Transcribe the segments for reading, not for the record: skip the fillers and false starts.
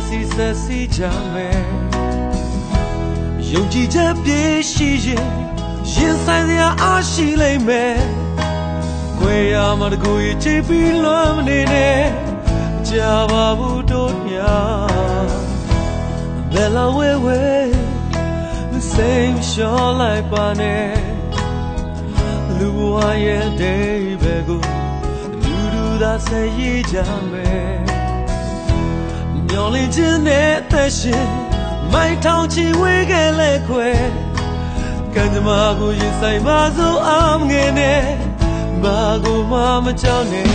စီဆက်စီကြမယ်ယုံကြည်ချက်ပြည့်ရှိရင်ဆိုင်စရာအားရှိလိမ့်မယ်ခွေရမှာတကူချစ်ပြီးလွမ်းမနေနဲ့ကြာပါဘူးတို့ညာဘယ်လာဝဲဝဲမစိမ်လျှော်လိုက်ပါနဲ့လူဘဝရဲ့ဒိဗေကိုလူတို့သာဆက်ရည်ကြမယ်မျောလင်းခြင်းနဲ့သက်ရှင်မိုက်ထောင်ချီဝေးခဲ့လဲခွဲကံကြမ္မာကိုရင်ဆိုင်ပါစို့အောင်ငယ်နဲ့ဘာကိုမှမကြောက်နဲ့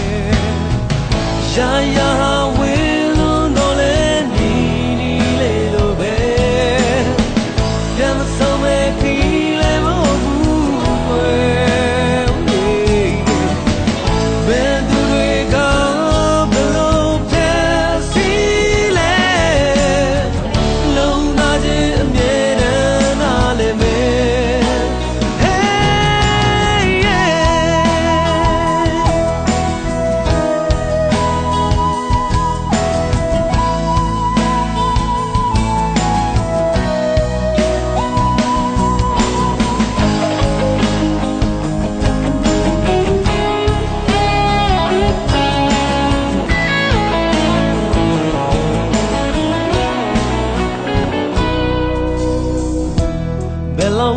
ရာရာဝေးလို့တော့လဲနီနီလေးလိုပဲပြန်မဆုံးမဲ့ခီးလဲမဟုတ်ဘူးကွယ်ဘယ်သူတွေကဘလို့ဖြတ်စီလဲလုံးသားချင်းအမြဲတမ်းနားလဲမယ်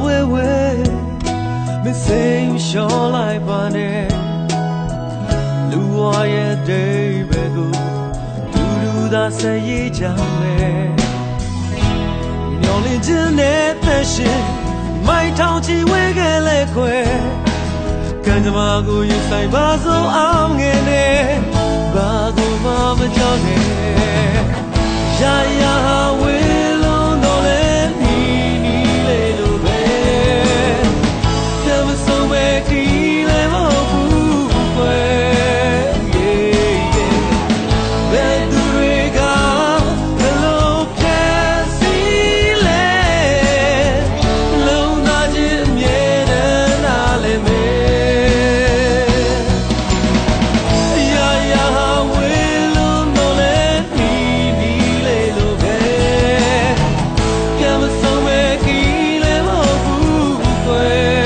ဝဲဝဲမစိမ်လျှော်လိုက်ပါနဲ့လူဝါရဲ့ဒိဗေကိုလူတို့သာဆက်ရည်ကြမယ်မျောလင်းခြင်းနဲ့သက်ရှင်မိုက်ထောင်ချီဝဲခဲ့လဲခွဲကံကြမ္မာကိုရင်ဆိုင်ပါစို့အောင်ငယ်နဲ့ဘာကိုမှမကြောက်နဲ့ရာရာဝေးလုံးတော့လဲနီနီလေးလိုခီးလဲမဟုတ်ဘူးကွယ်ဘယ်သူတွေကဘလို့ဖြတ်စီလဲလုံးသားချင်းအမြဲတမ်းနားလဲမယ်ရာရာဝေးလုံးတော့လဲနီနီလေးလိုပဲပြန်မဆုံးမဲ့ခီးလဲမဟုတ်ဘူးကွယ်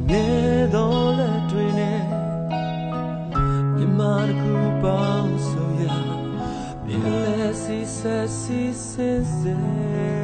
နေတော့လက်တွေနဲ့မြမတကူပေါင်းဆိုရပြန်လဲစီဆက်စီစင်